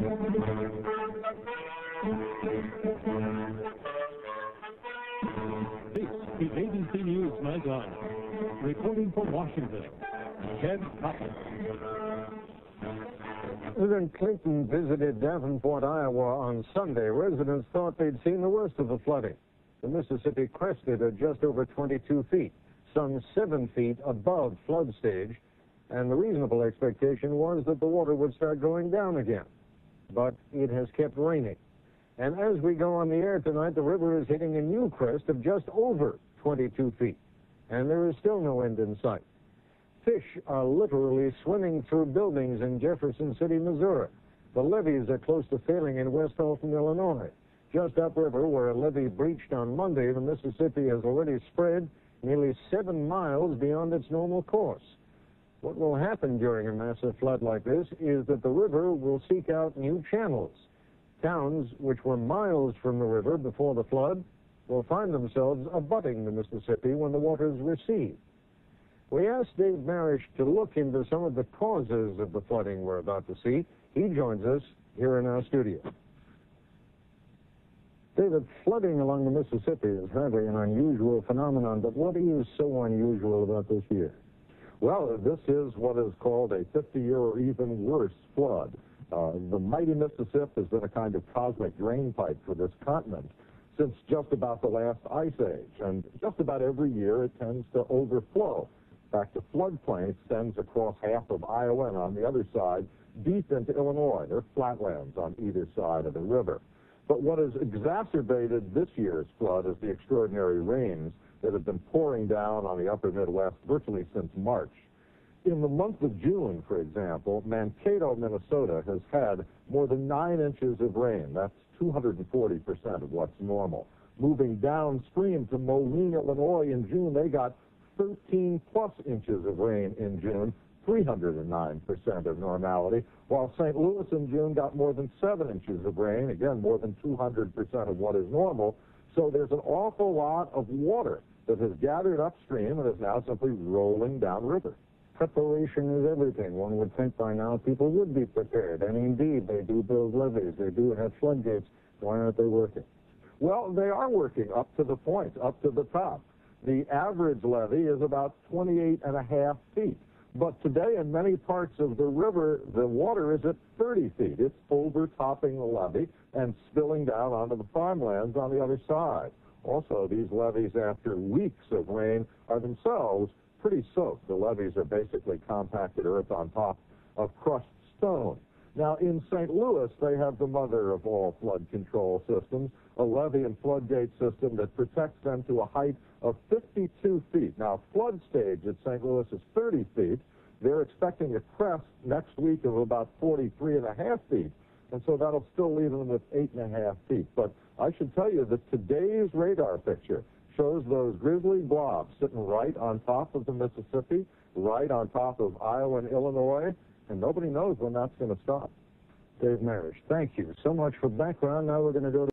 This is ABC News Nightline. Reporting from Washington, Ted Cotton. President Clinton visited Davenport, Iowa on Sunday. Residents thought they'd seen the worst of the flooding. The Mississippi crested at just over 22 feet, some 7 feet above flood stage, and the reasonable expectation was that the water would start going down again. But it has kept raining. And as we go on the air tonight, the river is hitting a new crest of just over 22 feet, and there is still no end in sight. Fish are literally swimming through buildings in Jefferson City, Missouri. The levees are close to failing in West Alton, Illinois. Just upriver, where a levee breached on Monday, the Mississippi has already spread nearly 7 miles beyond its normal course. What will happen during a massive flood like this is that the river will seek out new channels. Towns which were miles from the river before the flood will find themselves abutting the Mississippi when the waters recede. We asked Dave Marish to look into some of the causes of the flooding we're about to see. He joins us here in our studio. David, flooding along the Mississippi is hardly an unusual phenomenon, but what is so unusual about this year? Well, this is what is called a 50-year or even worse flood. The mighty Mississippi has been a kind of cosmic drain pipe for this continent since just about the last ice age, and just about every year it tends to overflow. In fact, the floodplain extends across half of Iowa and on the other side deep into Illinois. There are flatlands on either side of the river. But what has exacerbated this year's flood is the extraordinary rains that have been pouring down on the upper Midwest virtually since March. In the month of June, for example, Mankato, Minnesota has had more than 9 inches of rain. That's 240% of what's normal. Moving downstream to Moline, Illinois in June, they got 13-plus inches of rain in June, 309% of normality, while St. Louis in June got more than 7 inches of rain, again, more than 200% of what is normal. So there's an awful lot of water that has gathered upstream and is now simply rolling downriver. Preparation is everything. One would think by now people would be prepared, and indeed they do build levees, they do have floodgates. Why aren't they working? Well, they are working up to the point, up to the top. The average levee is about 28.5 feet. But today in many parts of the river, the water is at 30 feet. It's overtopping the levee and spilling down onto the farmlands on the other side. Also, these levees, after weeks of rain, are themselves pretty soaked. The levees are basically compacted earth on top of crushed stone. Now, in St. Louis, they have the mother of all flood control systems, a levee and floodgate system that protects them to a height of 52 feet. Now, flood stage at St. Louis is 30 feet. They're expecting a crest next week of about 43.5 feet, and so that'll still leave them with 8.5 feet. But I should tell you that today's radar picture shows those grizzly blobs sitting right on top of the Mississippi, right on top of Iowa and Illinois, and nobody knows when that's going to stop. Dave Marish, thank you so much for background. Now we're going to go to